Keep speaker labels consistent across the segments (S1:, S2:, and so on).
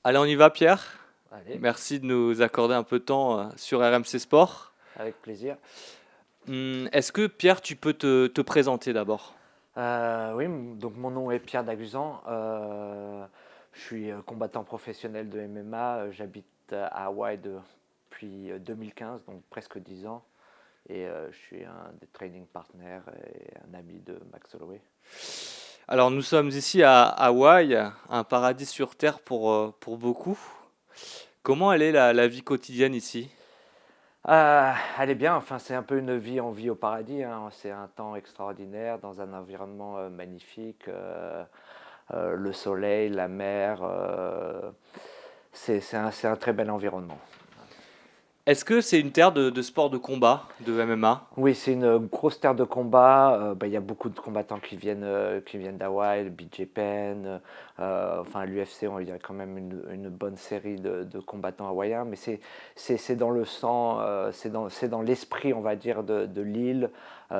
S1: Allez, on y va, Pierre.
S2: Allez,
S1: Merci de nous accorder un peu de temps sur RMC Sport.
S2: avec plaisir.
S1: Est-ce que, Pierre, tu peux te présenter d'abord?
S2: Oui, donc mon nom est Pierre Daguzan. Je suis combattant professionnel de MMA. J'habite à Hawaï depuis 2015, donc presque 10 ans. Et je suis un des training partners et un ami de Max Holloway.
S1: Alors, nous sommes ici à Hawaï, un paradis sur Terre pour beaucoup. Comment elle est la vie quotidienne ici?
S2: Elle est bien, enfin c'est un peu une vie en vie au paradis, hein. C'est un temps extraordinaire dans un environnement magnifique. Le soleil, la mer, c'est un très bel environnement.
S1: Est-ce que c'est une terre de sport de combat, de MMA?
S2: Oui, c'est une grosse terre de combat. Il y a beaucoup de combattants qui viennent d'Hawaï, le BJPen, enfin l'UFC, il y a quand même une bonne série de combattants hawaïens, mais c'est dans le sang, c'est dans l'esprit, on va dire, de l'île.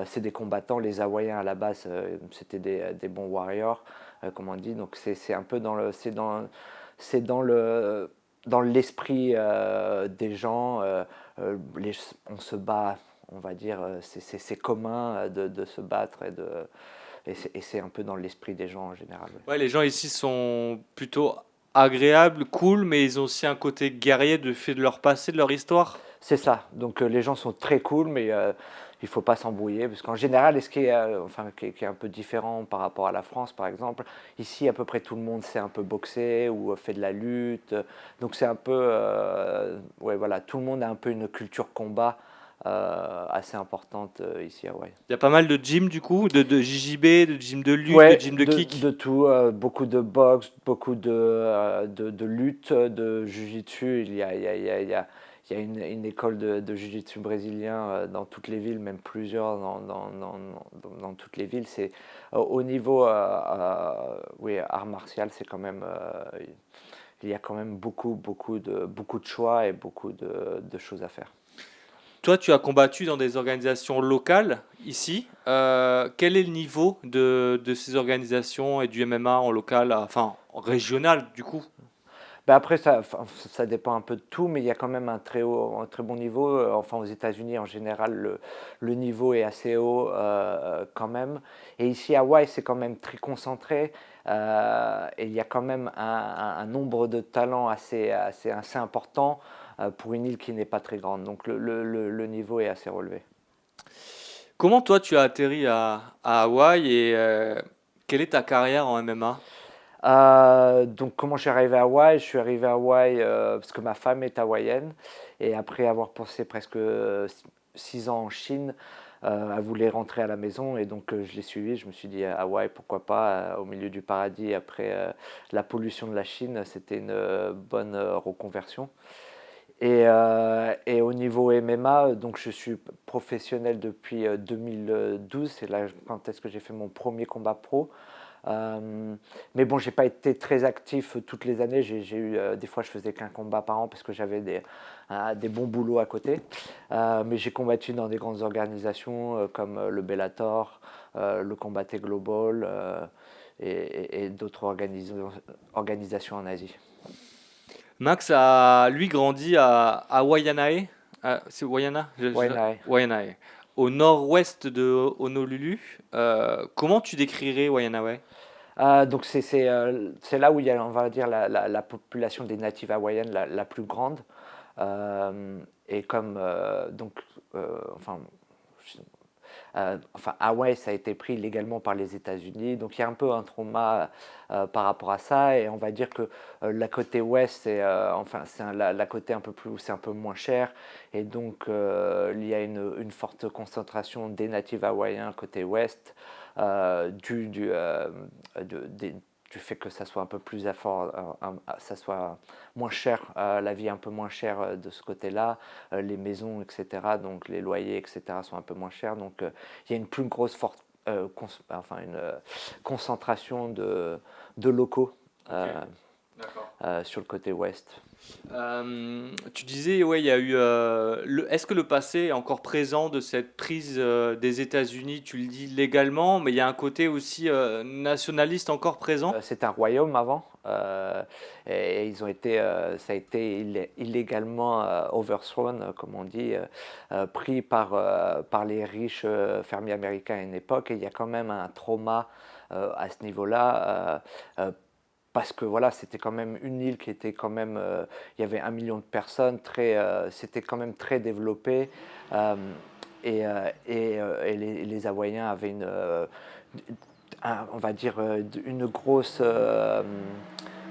S2: C'est des combattants, les Hawaïens à la base, c'était des bons warriors, comme on dit. Donc c'est un peu c'est dans l'esprit des gens. On se bat, on va dire, c'est commun de se battre et c'est un peu dans l'esprit des gens en général. Ouais.
S1: Ouais, les gens ici sont plutôt agréables, cool, mais ils ont aussi un côté guerrier de fait de leur passé, de leur histoire.
S2: C'est ça. Donc les gens sont très cool, mais il faut pas s'embrouiller parce qu'en général, ce qui est, enfin, qui est un peu différent par rapport à la France, par exemple, ici à peu près tout le monde sait un peu boxer ou fait de la lutte. Donc c'est un peu, ouais, voilà, tout le monde a un peu une culture combat assez importante ici à Hawaï.
S1: Il y a pas mal de gym du coup, de JJB, de gym de lutte, de
S2: Ouais,
S1: gym de kick.
S2: de tout, beaucoup de boxe, beaucoup de lutte, de jiu-jitsu. Il y a une école de jiu-jitsu brésilien dans toutes les villes, même plusieurs dans toutes les villes. C'est au niveau, oui, art martial, c'est quand même, il y a quand même beaucoup de choix et beaucoup de choses à faire.
S1: Toi, tu as combattu dans des organisations locales ici. Quel est le niveau de ces organisations et du MMA en local, enfin en régional du coup?
S2: Ben après, ça dépend un peu de tout, mais il y a quand même un très bon niveau. Enfin, aux États-Unis, en général, le niveau est assez haut quand même. Et ici, à Hawaï, c'est quand même très concentré. Et il y a quand même un nombre de talents assez important pour une île qui n'est pas très grande. Donc, le niveau est assez relevé.
S1: Comment toi tu as atterri à Hawaï et quelle est ta carrière en MMA?
S2: Donc, comment je suis arrivé à Hawaï? Je suis arrivé à Hawaï parce que ma femme est hawaïenne. Et après avoir passé presque 6 ans en Chine, elle voulait rentrer à la maison. Et donc, je l'ai suivie. Je me suis dit, Hawaï, pourquoi pas, au milieu du paradis, après la pollution de la Chine, c'était une bonne reconversion. Et au niveau MMA, donc je suis professionnel depuis 2012. C'est là quand est-ce que j'ai fait mon premier combat pro. Euh, mais bon, j'ai pas été très actif toutes les années. J'ai eu des fois, je faisais qu'un combat par an parce que j'avais des bons boulots à côté. Mais j'ai combattu dans des grandes organisations comme le Bellator, le Combat Global et d'autres organisations en Asie.
S1: Max a lui grandi à Waianae. C'est Waiana?
S2: Ouais,
S1: Waianae. Au nord-ouest de Honolulu. Comment tu décrirais Waianae?
S2: Donc c'est là où il y a, on va dire, la population des natifs hawaïennes la plus grande. Et comme donc, enfin, enfin, Hawaï, ça a été pris légalement par les États-Unis, donc il y a un peu un trauma par rapport à ça, et on va dire que la côté ouest, enfin, la côté un peu plus, c'est un peu moins cher, et donc il y a une forte concentration des natifs hawaïens côté ouest, dû du fait que ça soit un peu plus ça soit moins cher, la vie un peu moins chère de ce côté-là, les maisons, etc. Donc les loyers, etc. sont un peu moins chers. Donc il y a une plus grosse enfin une concentration de locaux
S1: Ok, d'accord.
S2: sur le côté ouest.
S1: Tu disais, ouais, il y a eu. Est-ce que le passé est encore présent de cette prise des États-Unis? Tu le dis légalement, mais il y a un côté aussi nationaliste encore présent?
S2: C'est un royaume avant. et ils ont été, ça a été illégalement overthrown, comme on dit, pris par les riches fermiers américains à une époque. Et il y a quand même un trauma à ce niveau-là. Parce que voilà, c'était quand même une île qui était quand même, il y avait 1 million de personnes, c'était quand même très développé, et les Hawaïens avaient on va dire, une grosse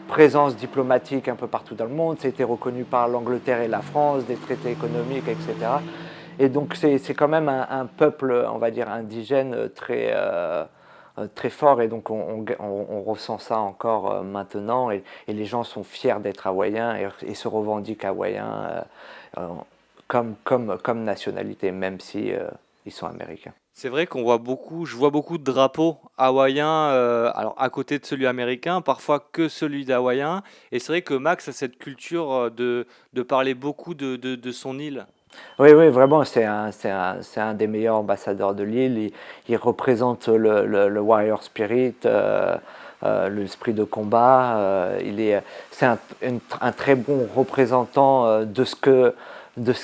S2: présence diplomatique un peu partout dans le monde. C'était reconnu par l'Angleterre et la France, des traités économiques, etc. Et donc c'est quand même un peuple, on va dire, indigène très fort, et donc on ressent ça encore maintenant, et les gens sont fiers d'être hawaïens et se revendiquent hawaïens comme nationalité, même si ils sont américains.
S1: C'est vrai qu'on voit beaucoup, je vois beaucoup de drapeaux hawaïens, alors à côté de celui américain, parfois que celui d'hawaïen. Et c'est vrai que Max a cette culture de parler beaucoup de son île.
S2: Oui, oui, vraiment, c'est un des meilleurs ambassadeurs de l'île. Il représente le warrior spirit, l'esprit de combat. C'est un très bon représentant de ce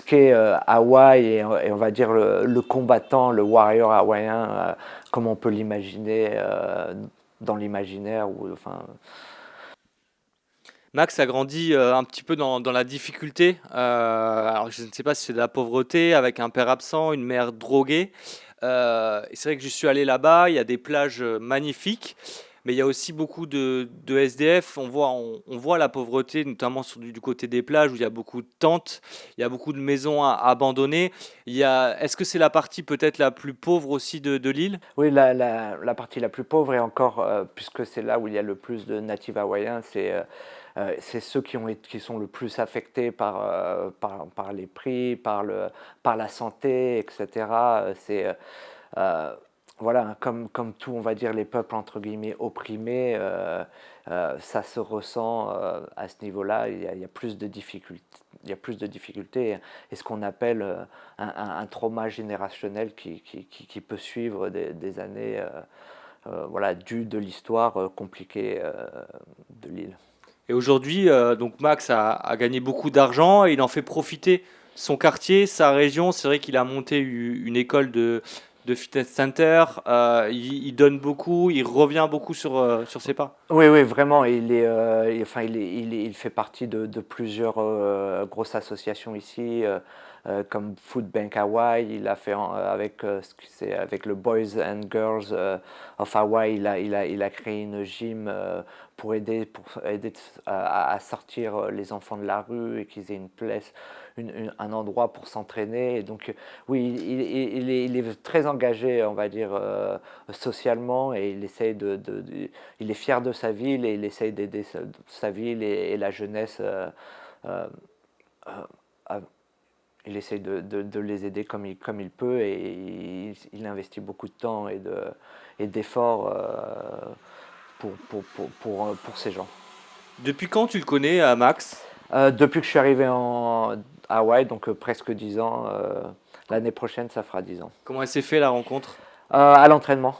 S2: qu'est Hawaï, et on va dire le combattant, le warrior hawaïen, comme on peut l'imaginer dans l'imaginaire. Enfin,
S1: Max a grandi un petit peu dans la difficulté. Alors je ne sais pas si c'est de la pauvreté, avec un père absent, une mère droguée. Et c'est vrai que je suis allé là-bas, il y a des plages magnifiques, mais il y a aussi beaucoup de SDF. On voit la pauvreté, notamment du côté des plages, où il y a beaucoup de tentes, il y a beaucoup de maisons abandonnées. Est-ce que c'est la partie peut-être la plus pauvre aussi de l'île?
S2: oui, la partie la plus pauvre, et encore, puisque c'est là où il y a le plus de natifs hawaïens, c'est ceux qui sont le plus affectés par les prix, par la santé, etc. Euh, voilà, comme tout, on va dire, les peuples entre guillemets opprimés, ça se ressent à ce niveau-là. Il y a plus de difficultés. Il y a plus de difficultés, et ce qu'on appelle un trauma générationnel qui peut suivre des années, voilà, dû de l'histoire compliquée de l'île.
S1: Et aujourd'hui, donc Max a gagné beaucoup d'argent et il en fait profiter son quartier, sa région. C'est vrai qu'il a monté une école de fitness center. Il donne beaucoup, il revient beaucoup sur ses pas.
S2: Oui, oui, vraiment. Enfin, il fait partie de plusieurs grosses associations ici, comme Food Bank Hawaii. Il a fait avec le Boys and Girls of Hawaii. Il a créé une gym pour aider à sortir les enfants de la rue, et qu'ils aient une place, un endroit pour s'entraîner. Et donc, oui, il est très engagé, on va dire, socialement, et il est fier de sa ville, et il essaye d'aider sa ville et la jeunesse. Euh, à- il essaye de les aider comme il peut, et il investit beaucoup de temps et d'efforts pour ces gens.
S1: Depuis quand tu le connais, Max?
S2: Depuis que je suis arrivé à Hawaï, donc presque 10 ans, l'année prochaine ça fera 10 ans.
S1: Comment elle s'est fait la rencontre?
S2: À l'entraînement.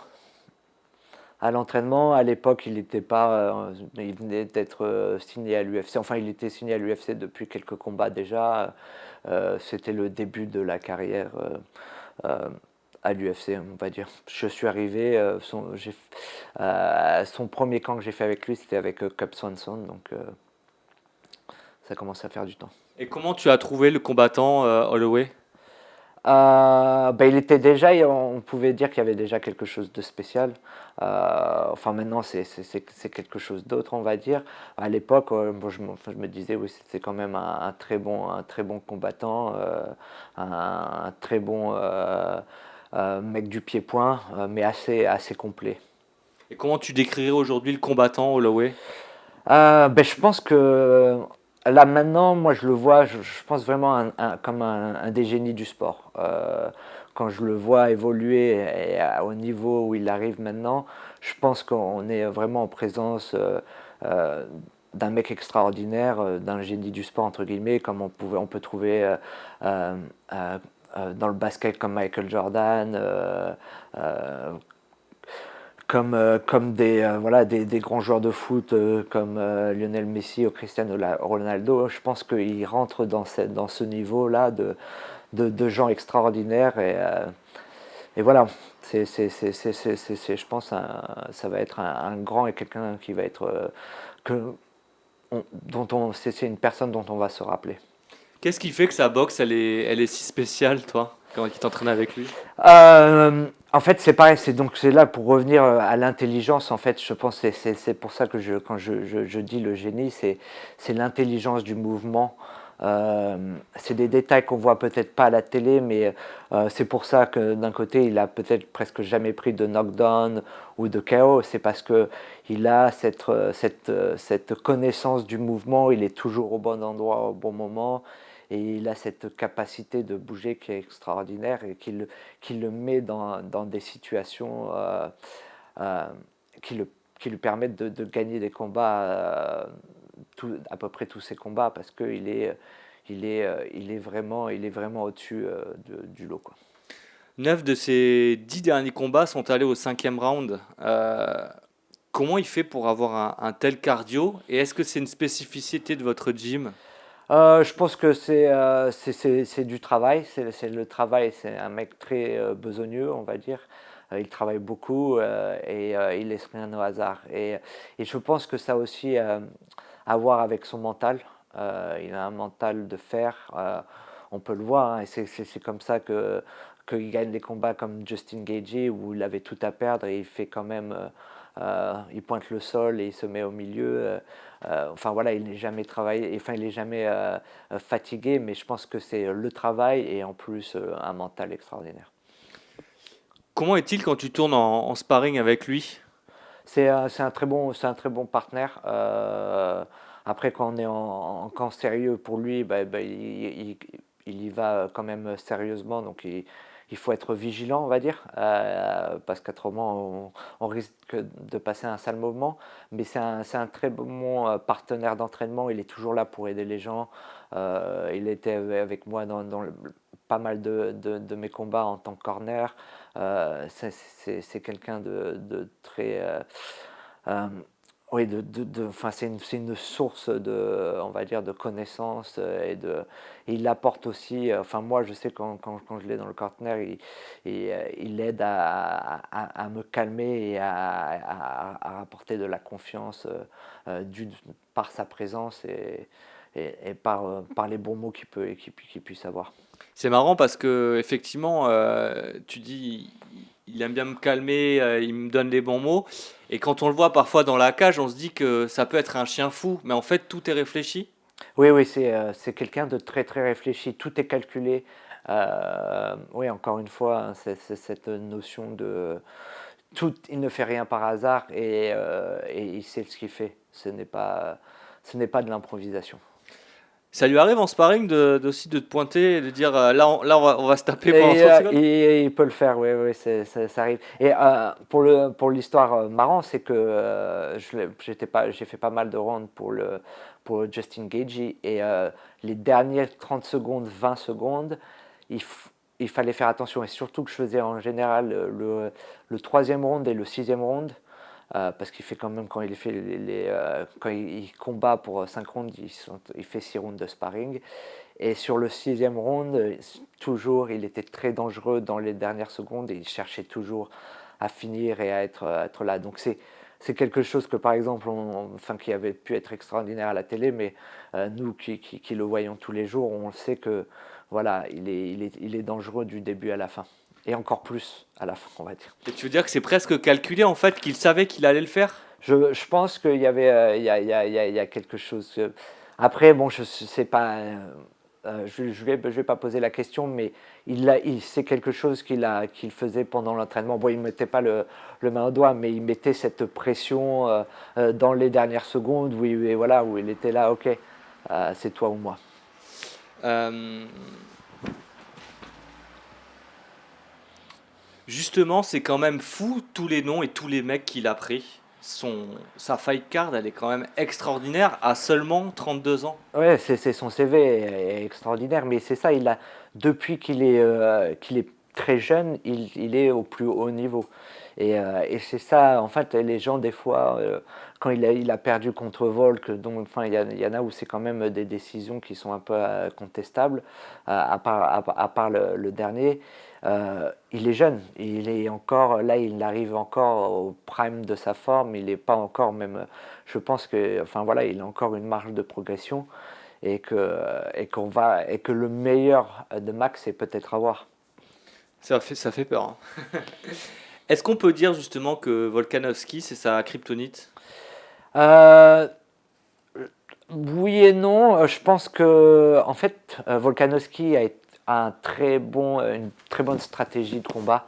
S2: À l'époque, il venait d'être signé à l'UFC. Enfin, il était signé à l'UFC depuis quelques combats déjà. C'était le début de la carrière euh, à l'UFC, on va dire. Je suis arrivé, son premier camp que j'ai fait avec lui, c'était avec Cub Swanson, donc ça commence à faire du temps.
S1: Et comment tu as trouvé le combattant Holloway?
S2: Il était déjà, on pouvait dire qu'il y avait déjà quelque chose de spécial. Enfin, maintenant, c'est quelque chose d'autre, on va dire. À l'époque, bon, je me disais, oui, c'était quand même un très bon combattant, un très bon mec du pied-point, mais assez complet.
S1: Et comment tu décrirais aujourd'hui le combattant Holloway?
S2: Je pense que là maintenant, moi je le vois, je pense vraiment comme un des génies du sport. Quand je le vois évoluer au niveau où il arrive maintenant, je pense qu'on est vraiment en présence euh, d'un mec extraordinaire, d'un génie du sport entre guillemets, comme on peut trouver euh, euh, dans le basket comme Michael Jordan, comme voilà, des grands joueurs de foot comme Lionel Messi ou Cristiano Ronaldo. Je pense qu'ils rentrent dans ce niveau-là de gens extraordinaires. Et voilà, je pense, ça va être un grand et quelqu'un qui va être c'est une personne dont on va se rappeler.
S1: Qu'est-ce qui fait que sa boxe, elle est si spéciale, toi, quand il t'entraîne avec lui?
S2: En fait, c'est pareil, c'est là pour revenir à l'intelligence. En fait, je pense que c'est pour ça que quand je dis le génie, c'est l'intelligence du mouvement. C'est des détails qu'on voit peut-être pas à la télé, mais c'est pour ça que d'un côté, il a peut-être presque jamais pris de knockdown ou de KO. C'est parce que il a cette connaissance du mouvement. Il est toujours au bon endroit au bon moment. Et il a cette capacité de bouger qui est extraordinaire et qui le met dans des situations euh, qui, le, qui lui permettent de gagner des combats, à peu près tous ses combats, parce qu'il il est vraiment au-dessus du lot, quoi.
S1: 9 de ses 10 derniers combats sont allés au cinquième round. Comment il fait pour avoir un tel cardio? Et est-ce que c'est une spécificité de votre gym?
S2: Je pense que c'est du travail, c'est le travail, c'est un mec très besogneux, on va dire. Il travaille beaucoup il laisse rien au hasard. Et je pense que ça a aussi à voir avec son mental. Il a un mental de fer, on peut le voir, hein, et c'est comme ça qu'il gagne des combats comme Justin Gaethje où il avait tout à perdre et il fait quand même, il pointe le sol et il se met au milieu. Enfin voilà, il n'est jamais travaillé, enfin il n'est jamais fatigué, mais je pense que c'est le travail et en plus un mental extraordinaire.
S1: Comment est-il quand tu tournes en sparring avec lui?
S2: C'est un très bon partenaire. Après, quand on est en camp sérieux pour lui, il y va quand même sérieusement, donc il faut être vigilant, on va dire, parce qu'autrement, on risque de passer un sale moment. Mais c'est un très bon partenaire d'entraînement, il est toujours là pour aider les gens. Il était avec moi dans pas mal de mes combats en tant que corner. C'est quelqu'un de très euh, oui, enfin, c'est une source on va dire, de connaissances et il apporte aussi, enfin moi je sais quand je l'ai dans le corner, il aide à me calmer et à apporter de la confiance par sa présence et par les bons mots qu'il puisse avoir.
S1: C'est marrant parce que effectivement, tu dis, il aime bien me calmer, il me donne les bons mots. Et quand on le voit parfois dans la cage, on se dit que ça peut être un chien fou, mais en fait tout est réfléchi.
S2: Oui, oui, c'est quelqu'un de très très réfléchi, tout est calculé. Oui, encore une fois, hein, c'est cette notion de tout, il ne fait rien par hasard et il sait ce qu'il fait. Ce n'est pas de l'improvisation.
S1: Ça lui arrive en sparring aussi de te pointer et de dire là, on va se taper pendant 30 secondes.
S2: Et il peut le faire, oui, oui, ça arrive. Et pour l'histoire marrant, c'est que j'ai fait pas mal de rounds pour Justin Gaethje et les dernières 30 secondes, 20 secondes, il, il fallait faire attention. Et surtout que je faisais en général le troisième round et le sixième round. Parce qu'il fait quand même, quand il fait quand il combat pour 5 rounds, il fait 6 rounds de sparring. Et sur le sixième round, toujours, il était très dangereux dans les dernières secondes et il cherchait toujours à finir et à être là. Donc c'est quelque chose que, par exemple, enfin, qui avait pu être extraordinaire à la télé, mais nous qui le voyons tous les jours, on sait que voilà, il est dangereux du début à la fin. Et encore plus à la fin, on va dire.
S1: Et tu veux dire que c'est presque calculé en fait, qu'il savait qu'il allait le faire?
S2: Je pense qu'il y avait, il y a quelque chose. Après, bon, je sais pas, je vais pas poser la question, mais c'est quelque chose qu'il faisait pendant l'entraînement. Bon, il mettait pas le main au doigt, mais il mettait cette pression dans les dernières secondes voilà, où il était là, ok, c'est toi ou moi.
S1: Euh, Justement, c'est quand même fou tous les noms et tous les mecs qu'il a pris. Sa fight card, elle est quand même extraordinaire à seulement 32 ans.
S2: Ouais, son CV est extraordinaire, mais c'est ça, depuis qu'il est très jeune, il est au plus haut niveau. Et c'est ça, en fait, les gens, des fois, quand il a perdu contre Volk, donc, enfin, il y en a où c'est quand même des décisions qui sont un peu contestables, à part le dernier. Il est jeune, il est encore, là, il arrive encore au prime de sa forme, il n'est pas encore même, je pense que, enfin voilà, il a encore une marge de progression et que le meilleur de Max est peut-être à voir.
S1: Ça fait peur, hein. Est-ce qu'on peut dire justement que Volkanovski, c'est sa kryptonite?
S2: Euh, oui et non. Je pense que en fait, Volkanovski a une très bonne stratégie de combat.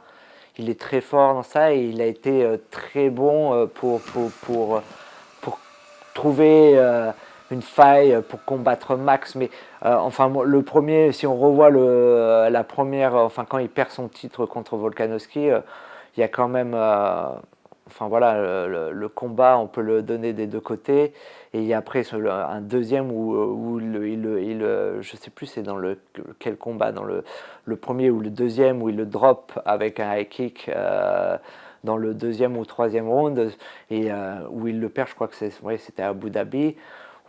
S2: Il est très fort dans ça et il a été très bon pour trouver une faille pour combattre Max. Mais enfin, le premier, si on revoit la première, enfin quand il perd son titre contre Volkanovski, il y a quand même, enfin voilà, le combat, on peut le donner des deux côtés. Et il y a après un deuxième où je sais plus c'est dans quel combat, dans le premier ou le deuxième où il le drop avec un high kick. Dans le deuxième ou troisième round et où il le perd, je crois que c'était à Abu Dhabi,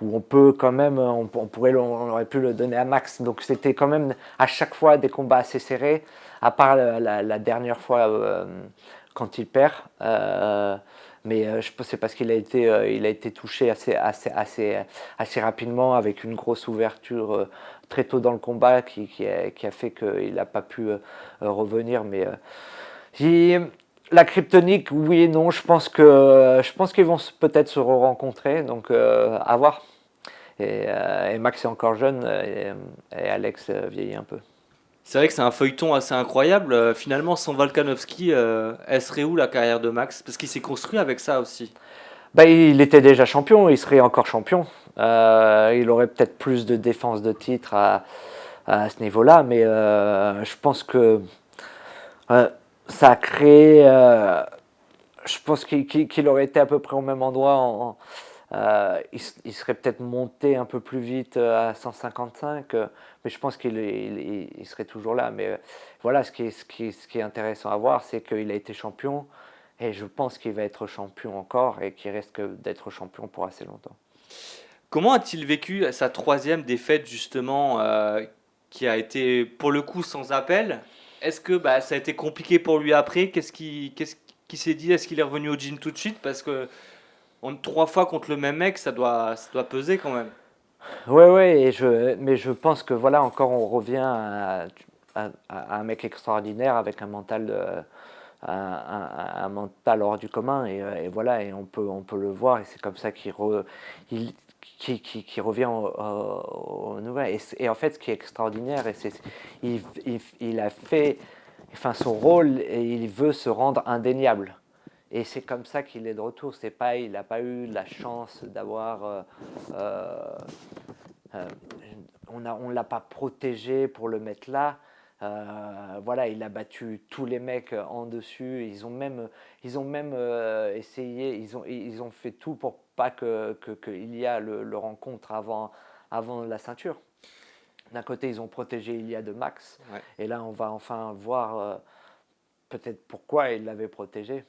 S2: où on peut quand même, on aurait pu le donner à Max. Donc c'était quand même à chaque fois des combats assez serrés, à part la dernière fois quand il perd. Mais je pense que c'est parce il a été touché assez rapidement avec une grosse ouverture très tôt dans le combat qui a fait qu'il n'a pas pu revenir. Mais la kryptonique, oui et non. Je pense qu'ils vont peut-être se rencontrer, donc à voir. Et Max est encore jeune et Alex vieillit un peu.
S1: C'est vrai que c'est un feuilleton assez incroyable. Finalement, sans Volkanovski, elle serait où la carrière de Max? Parce qu'il s'est construit avec ça aussi.
S2: Bah, il était déjà champion, il serait encore champion. Il aurait peut-être plus de défense de titre à ce niveau-là, mais je pense que euh, ça a créé. Je pense qu'il aurait été à peu près au même endroit. Il serait peut-être monté un peu plus vite à 155, mais je pense qu'il serait toujours là. Mais voilà, ce qui est intéressant à voir, c'est qu'il a été champion, et je pense qu'il va être champion encore, et qu'il reste d'être champion pour assez longtemps.
S1: Comment a-t-il vécu sa troisième défaite justement, qui a été pour le coup sans appel? Est-ce que bah, ça a été compliqué pour lui après? Qu'est-ce qui s'est dit? Est-ce qu'il est revenu au gym tout de suite? Parce que trois fois contre le même mec, ça doit peser quand même.
S2: Ouais, ouais, mais je pense que voilà, encore on revient à un mec extraordinaire avec un mental hors du commun, et voilà, et on peut le voir, et c'est comme ça il, qui revient aux nouvelles. Et en fait, ce qui est extraordinaire, il a fait, enfin, son rôle, et il veut se rendre indéniable. Et c'est comme ça qu'il est de retour. Il n'a pas eu la chance d'avoir euh, euh, on ne l'a pas protégé pour le mettre là. Voilà, il a battu tous les mecs en dessus. Ils ont même essayé, ils ont fait tout pour pas que Ilya le rencontre avant la ceinture. D'un côté, ils ont protégé Ilya de Max,
S1: Ouais.
S2: et là, on va enfin voir peut-être pourquoi ils l'avaient protégé.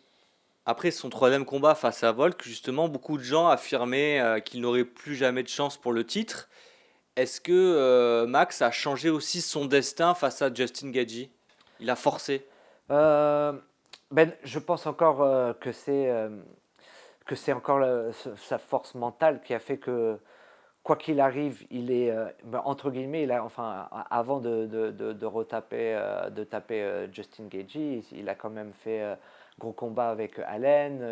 S1: Après son troisième combat face à Volk, justement, beaucoup de gens affirmaient qu'il n'aurait plus jamais de chance pour le titre. Est-ce que Max a changé aussi son destin face à Justin Gaethje? Il a forcé.
S2: Euh, je pense encore que c'est encore sa force mentale qui a fait que, quoi qu'il arrive, il est, entre guillemets, enfin, avant de taper Justin Gaethje, il a quand même fait gros combat avec Allen,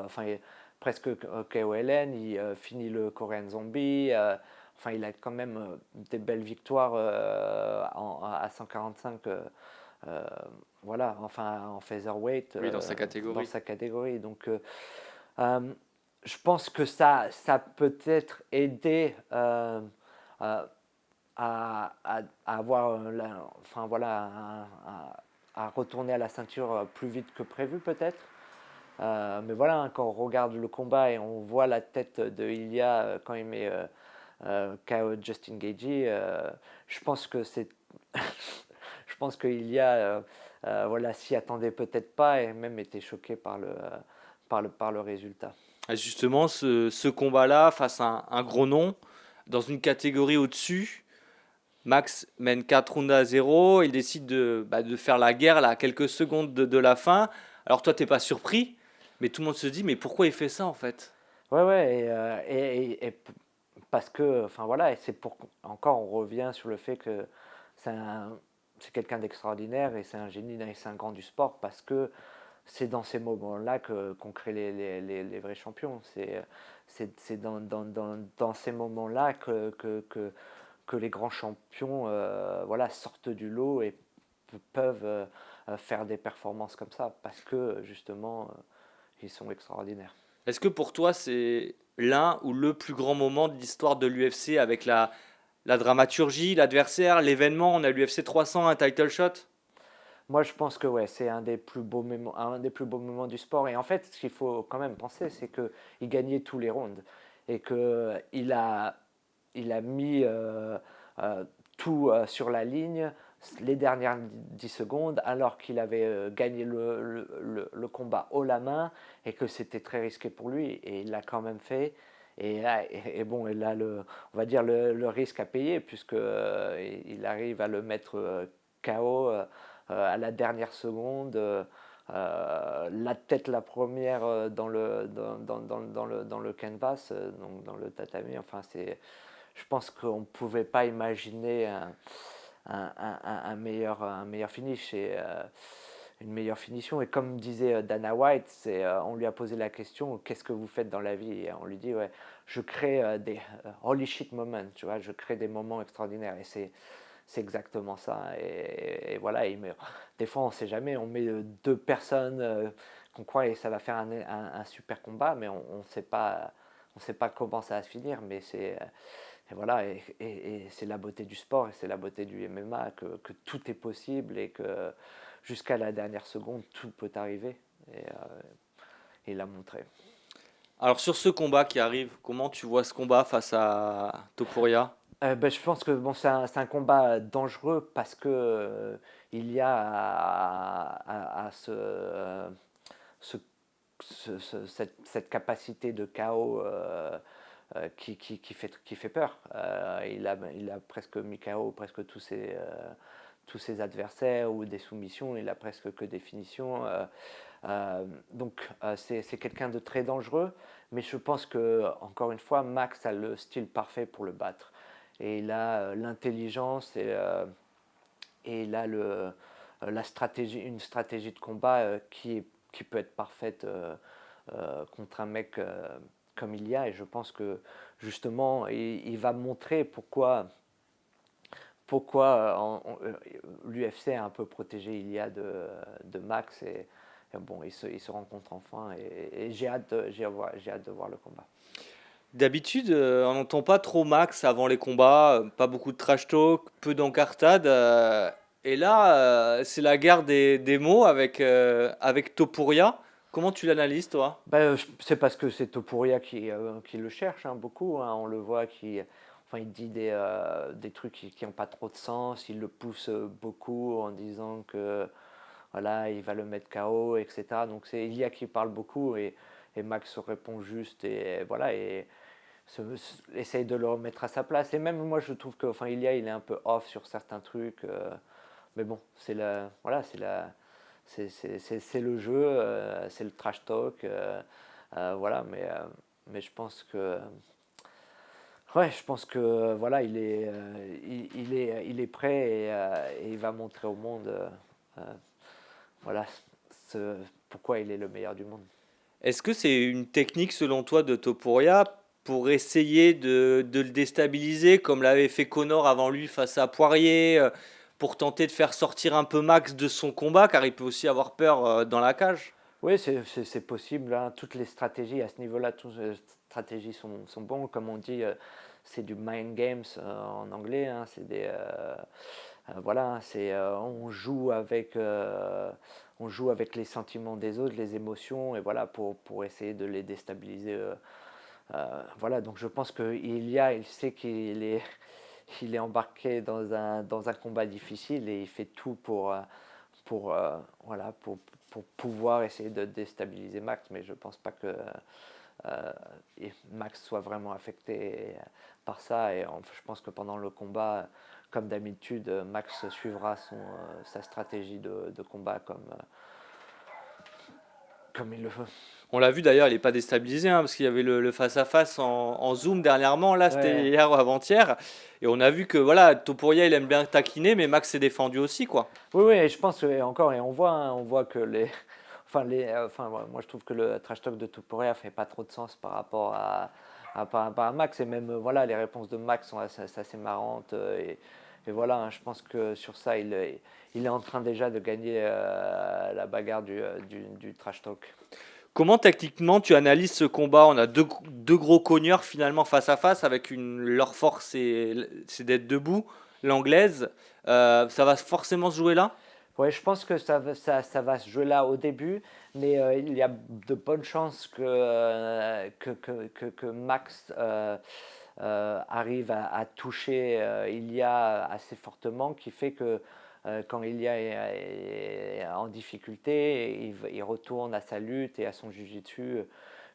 S2: enfin, presque KO Allen, il finit le Korean Zombie, enfin, il a quand même des belles victoires à 145. Euh, voilà, enfin en featherweight,
S1: Oui, dans sa
S2: dans
S1: catégorie.
S2: sa catégorie. Donc, euh, je pense que ça peut-être aidé à, à avoir, enfin voilà, à retourner à la ceinture plus vite que prévu peut-être. Mais voilà, hein, quand on regarde le combat et on voit la tête de Ilya quand il met KO Justin Gaethje, je pense que c'est je pense qu'il y a voilà, s'y attendait peut-être pas et même était choqué par le résultat.
S1: Et justement, ce combat-là, face à un gros nom, dans une catégorie au-dessus, Max mène 4 rounds à 0. Il décide de faire la guerre là, à quelques secondes de la fin. Alors toi, t'es pas surpris, mais tout le monde se dit, mais pourquoi il fait ça en fait?
S2: Ouais, ouais, parce que, enfin voilà, et c'est pour encore on revient sur le fait que c'est un, c'est quelqu'un d'extraordinaire et c'est un génie et c'est un grand du sport parce que c'est dans ces moments-là qu'on crée les vrais champions. C'est dans ces moments-là que les grands champions voilà, sortent du lot et peuvent faire des performances comme ça parce que justement ils sont extraordinaires.
S1: Est-ce que pour toi, c'est l'un ou le plus grand moment de l'histoire de l'UFC avec la dramaturgie, l'adversaire, l'événement? On a l'UFC 300, un title shot.
S2: Moi, je pense que ouais, c'est un des plus beaux moments du sport. Et en fait, ce qu'il faut quand même penser, c'est qu'il gagnait tous les rounds et il a mis euh, tout sur la ligne les dernières 10 secondes alors qu'il avait gagné le combat haut la main et que c'était très risqué pour lui. Et il l'a quand même fait. Et bon, et là, on va dire le risque à payer puisque il arrive à le mettre KO à la dernière seconde, la tête la première dans le canvas, donc dans le tatami. Enfin, je pense qu'on ne pouvait pas imaginer un meilleur finish et une meilleure finition. Et comme disait Dana White, on lui a posé la question qu'est-ce que vous faites dans la vie? Et on lui dit ouais, je crée des holy shit moments, tu vois, je crée des moments extraordinaires. Et c'est exactement ça. Et voilà, des fois, on ne sait jamais. On met deux personnes qu'on croit et ça va faire un super combat, mais on ne sait pas comment ça va se finir. Mais et voilà, et c'est la beauté du sport et c'est la beauté du MMA que tout est possible et que jusqu'à la dernière seconde, tout peut arriver. Il l'a montré.
S1: Alors sur ce combat qui arrive, comment tu vois ce combat face à Topuria?
S2: Ben, je pense que bon, c'est un combat dangereux parce que il y a ce- cette capacité de chaos qui fait peur. Il a presque mis KO presque tous ses adversaires ou des soumissions, il a presque que des finitions. Donc c'est quelqu'un de très dangereux, mais je pense que, encore une fois, Max a le style parfait pour le battre. Et il a l'intelligence et il a une stratégie de combat qui peut être parfaite contre un mec comme il y a. Et je pense que justement, il va montrer pourquoi l'UFC a un peu protégé Ilia de Max. Et bon, ils se rencontrent enfin. Et j'ai hâte de voir le combat.
S1: D'habitude, on n'entend pas trop Max avant les combats, pas beaucoup de trash talk, peu d'encartade. Et là, c'est la guerre des mots avec Topuria. Comment tu l'analyses, toi?
S2: Ben, c'est parce que c'est Topuria qui le cherche hein, beaucoup. Hein. On le voit enfin, il dit des trucs qui n'ont pas trop de sens. Il le pousse beaucoup en disant que voilà, il va le mettre KO, etc. Donc c'est Ilia qui parle beaucoup et Max répond juste et voilà et essaye de le remettre à sa place. Et même moi, je trouve que enfin, Ilia, il est un peu off sur certains trucs. Mais bon, voilà, c'est le jeu, c'est le trash talk, voilà. Mais je pense que, ouais, je pense que voilà, il est prêt et il va montrer au monde, euh, voilà, pourquoi il est le meilleur du monde.
S1: Est-ce que c'est une technique, selon toi, de Topuria pour essayer de le déstabiliser, comme l'avait fait Connor avant lui face à Poirier, pour tenter de faire sortir un peu Max de son combat, car il peut aussi avoir peur dans la cage?
S2: Oui, c'est possible. Hein. Toutes les stratégies à ce niveau-là, toutes les stratégies sont bonnes. Comme on dit, c'est du mind games en anglais. Hein. Voilà, on joue avec les sentiments des autres, les émotions, et voilà pour essayer de les déstabiliser. Voilà, donc je pense il sait il est embarqué dans un combat difficile et il fait tout voilà, pour pouvoir essayer de déstabiliser Max, mais je ne pense pas que Max soit vraiment affecté par ça. Et je pense que pendant le combat, comme d'habitude, Max suivra sa stratégie de combat comme il le veut.
S1: On l'a vu d'ailleurs, il n'est pas déstabilisé, hein, parce qu'il y avait le face-à-face en Zoom dernièrement, là c'était
S2: Ouais.
S1: hier ou avant-hier, et on a vu que voilà, Topuria il aime bien taquiner, mais Max s'est défendu aussi, quoi.
S2: Oui, oui, et je pense et encore, et on voit que moi je trouve que le trash talk de Topuria fait pas trop de sens par rapport par rapport à Max, et même voilà, les réponses de Max sont assez marrantes, et voilà, hein, je pense que sur ça, il est en train déjà de gagner la bagarre du trash talk.
S1: Comment techniquement tu analyses ce combat? On a deux gros cogneurs finalement face à face, avec leur force c'est d'être debout, l'anglaise. Ça va forcément se jouer là?
S2: Ouais, je pense que ça va se jouer là au début, mais il y a de bonnes chances que Max arrive à toucher Ilya assez fortement, qui fait que quand Ilya est en difficulté, il retourne à sa lutte et à son jiu-jitsu,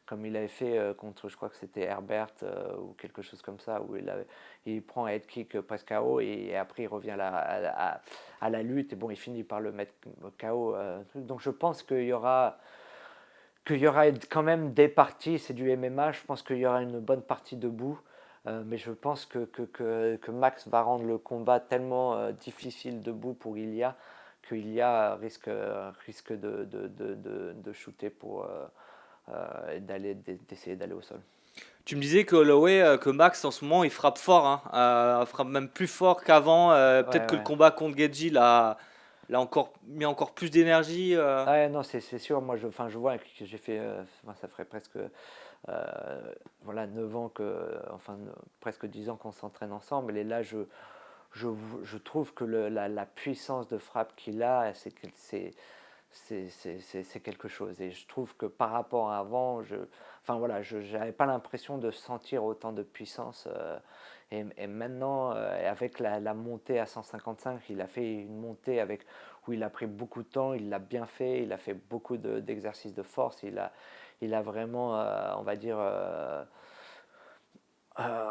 S2: comme il avait fait contre, je crois que c'était Herbert ou quelque chose comme ça, où il prend un head kick presque KO, et après il revient à la lutte, et bon, il finit par le mettre KO. Donc je pense qu'il y aura quand même des parties, c'est du MMA, je pense qu'il y aura une bonne partie debout, mais je pense que Max va rendre le combat tellement difficile debout pour Ilya, que Ilya risque de shooter pour d'essayer d'aller au sol.
S1: Tu me disais que Holloway, que Max en ce moment il frappe fort, hein, frappe même plus fort qu'avant.
S2: Ouais,
S1: Peut-être que le
S2: ouais.
S1: combat contre Gedji l'a encore mis encore plus d'énergie.
S2: Ouais, non, c'est sûr. Moi, je vois que j'ai fait, ça ferait presque voilà, 9 ans presque 10 ans qu'on s'entraîne ensemble. Et là, je, je trouve que la puissance de frappe qu'il a, c'est quelque chose. Et je trouve que par rapport à avant, voilà, je n'avais pas l'impression de sentir autant de puissance. Et maintenant, avec la montée à 155, il a fait une montée où il a pris beaucoup de temps, il l'a bien fait, il a fait beaucoup d'exercices de force, il a vraiment, on va dire,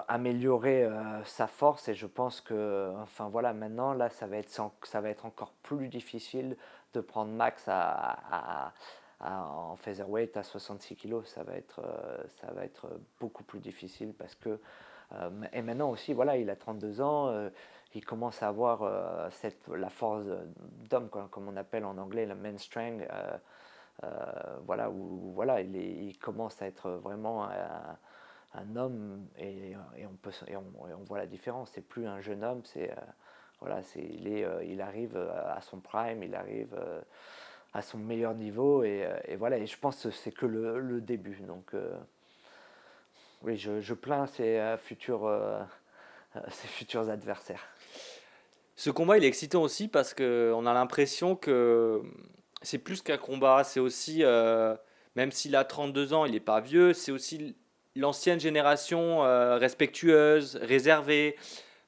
S2: améliorer sa force, et je pense que voilà, maintenant là ça va être encore plus difficile de prendre Max en featherweight à 66 kg. Ça va être beaucoup plus difficile, parce que et maintenant aussi, voilà, il a 32 ans, il commence à avoir la force d'homme, comme on appelle en anglais le man strength, voilà, où voilà, il commence à être vraiment un homme, et on voit la différence. C'est plus un jeune homme, voilà, il arrive à son prime, il arrive à son meilleur niveau, et voilà, et je pense que c'est que le début. Donc oui, je plains ses futurs adversaires.
S1: Ce combat il est excitant aussi parce que on a l'impression que c'est plus qu'un combat, c'est aussi, même s'il a 32 ans, il n'est pas vieux, c'est aussi l'ancienne génération respectueuse, réservée,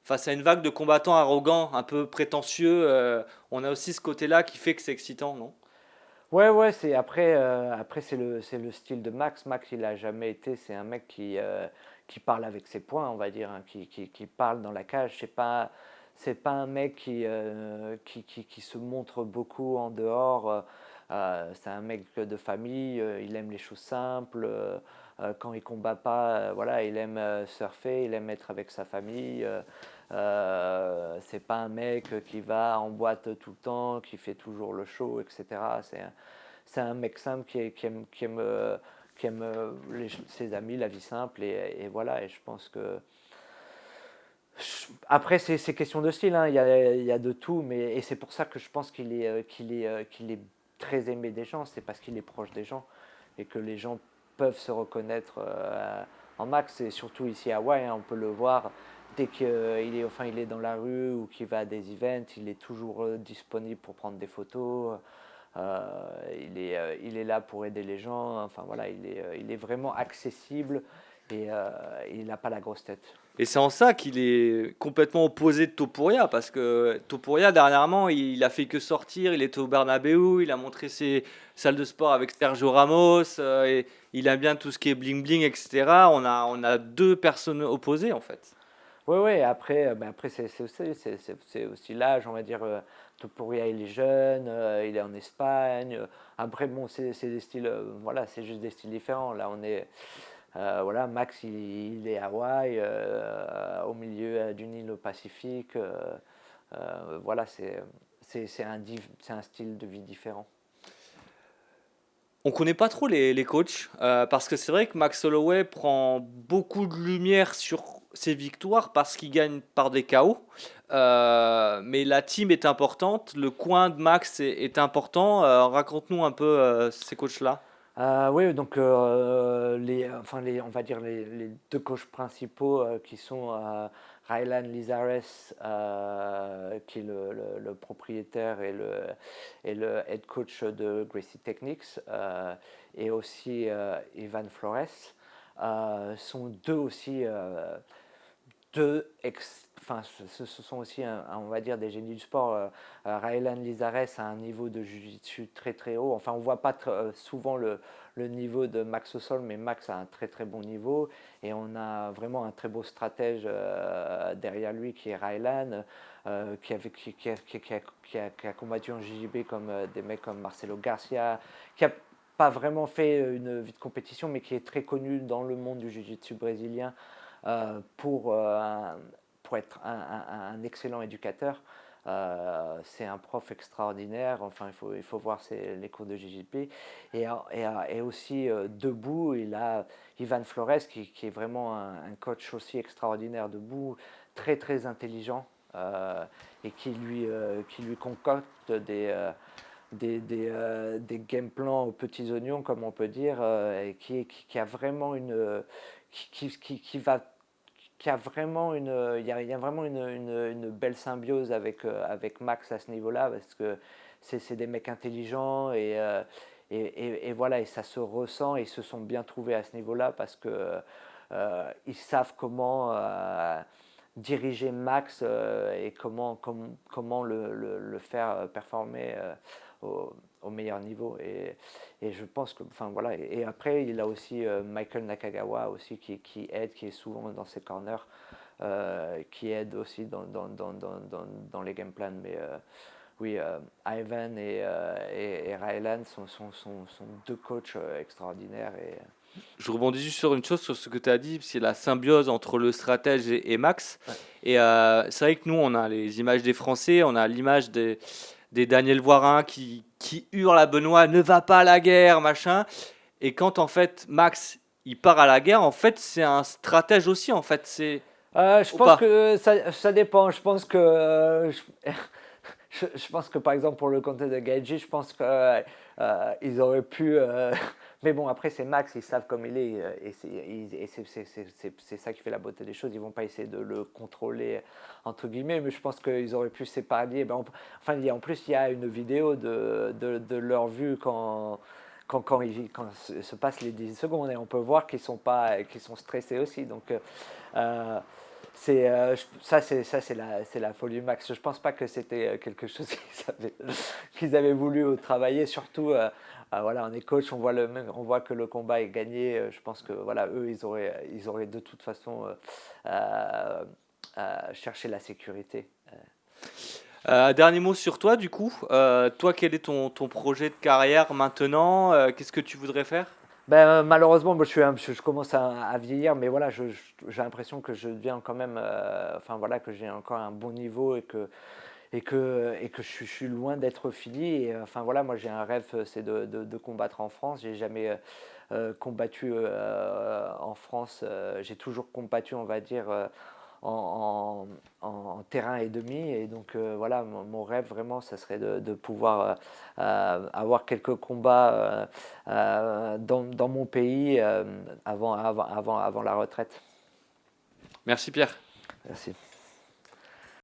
S1: face à une vague de combattants arrogants, un peu prétentieux. On a aussi ce côté-là qui fait que c'est excitant, non?
S2: Ouais, ouais, après c'est le style de Max. Max, il a jamais été, c'est un mec qui parle avec ses poings, on va dire, hein, qui parle dans la cage. C'est pas un mec qui se montre beaucoup en dehors. C'est un mec de famille, il aime les choses simples. Quand il combat pas, voilà, il aime surfer, il aime être avec sa famille. C'est pas un mec qui va en boîte tout le temps, qui fait toujours le show, etc. C'est un mec simple qui aime ses amis, la vie simple, et voilà. Et je pense que après, c'est question de style, hein, il y a de tout, et c'est pour ça que je pense qu'il est très aimé des gens, c'est parce qu'il est proche des gens, et que les gens peuvent se reconnaître en Max, et surtout ici à Hawaï, hein, on peut le voir dès il est dans la rue ou qu'il va à des events, il est toujours disponible pour prendre des photos. Il est là pour aider les gens. Enfin voilà, il est vraiment accessible, et il n'a pas la grosse tête.
S1: Et c'est en ça qu'il est complètement opposé de Topuria, parce que Topuria, dernièrement, il a fait que sortir, il était au Bernabeu, il a montré ses salles de sport avec Sergio Ramos, et il aime bien tout ce qui est bling-bling, etc. On a deux personnes opposées, en fait.
S2: Oui, oui, après, après c'est aussi l'âge, on va dire. Topuria, il est jeune, il est en Espagne. Après, bon, c'est des styles, voilà, c'est juste des styles différents. Là, voilà, Max, il est à Hawaï, au milieu d'une île au Pacifique. Voilà, c'est un style de vie différent.
S1: On connaît pas trop les coachs, parce que c'est vrai que Max Holloway prend beaucoup de lumière sur ses victoires parce qu'il gagne par des KO. Mais la team est importante, le coin de Max est important. Raconte-nous un peu ces coachs-là.
S2: Oui, donc on va dire les deux coachs principaux qui sont Raylan Lizares, qui est le propriétaire et le head coach de Gracie Techniques, et aussi Ivan Flores, sont deux aussi enfin, ce sont aussi, on va dire, des génies du sport. Raylan Lizares a un niveau de jiu-jitsu très très haut. Enfin, on ne voit pas souvent le niveau de Max au sol, mais Max a un très très bon niveau. Et on a vraiment un très beau stratège derrière lui qui est Raylan, qui a combattu en JJB comme des mecs comme Marcelo Garcia, qui a pas vraiment fait une vie de compétition, mais qui est très connu dans le monde du jiu-jitsu brésilien euh, pour, euh, pour être un excellent éducateur. C'est un prof extraordinaire. Enfin, il faut voir les cours de JJP. Et aussi, debout, il a Ivan Flores, qui est vraiment un coach aussi extraordinaire debout, très très intelligent, et qui lui concocte des game plans aux petits oignons, comme on peut dire, et qui a vraiment qui va qui a vraiment il y a vraiment une belle symbiose avec Max à ce niveau-là, parce que c'est des mecs intelligents et voilà, et ça se ressent, et ils se sont bien trouvés à ce niveau-là parce que ils savent comment diriger Max et comment le faire performer au meilleur niveau. Et je pense que, enfin voilà, et après il a aussi Michael Nakagawa aussi qui aide, qui est souvent dans ses corners, qui aide aussi dans les game plans. Mais oui, Ivan et Rylan sont deux coachs extraordinaires.
S1: Je rebondis juste sur une chose, sur ce que tu as dit, c'est la symbiose entre le stratège et Max.
S2: Ouais.
S1: Et c'est vrai que nous, on a les images des Français, on a l'image des Daniel Voirin qui hurle à Benoît, ne va pas à la guerre, machin. Et quand en fait Max, il part à la guerre, en fait, c'est un stratège aussi, en fait, c'est
S2: Je
S1: ou
S2: pense
S1: pas.
S2: que ça dépend. Je pense que je pense que par exemple pour le comté de Gaiji, je pense que ils auraient pu. Mais bon, après c'est Max, ils savent comme il est, et c'est ça qui fait la beauté des choses. Ils vont pas essayer de le contrôler entre guillemets, mais je pense qu'ils auraient pu s'épargner. Enfin, en plus il y a une vidéo de leur vue quand se passent les 10 secondes, et on peut voir qu'ils sont stressés aussi. Donc euh, c'est la folie max. Je pense pas que c'était quelque chose qu'ils avaient voulu travailler. Surtout, voilà, on est coach, on voit que le combat est gagné. Je pense que voilà, eux, ils auraient de toute façon euh, cherché la sécurité.
S1: Dernier mot sur toi, du coup. Toi, quel est ton projet de carrière maintenant? Qu'est-ce que tu voudrais faire?
S2: Ben, malheureusement, moi, je commence à vieillir, mais voilà, j'ai l'impression que je deviens quand même, enfin voilà, que j'ai encore un bon niveau et que je suis loin d'être fini. Et, enfin voilà, moi j'ai un rêve, c'est de combattre en France. J'ai jamais combattu en France. J'ai toujours combattu, on va dire, en terrain et demi. Et donc voilà, mon rêve vraiment, ça serait de pouvoir avoir quelques combats dans mon pays avant la retraite.
S1: Merci Pierre.
S2: Merci.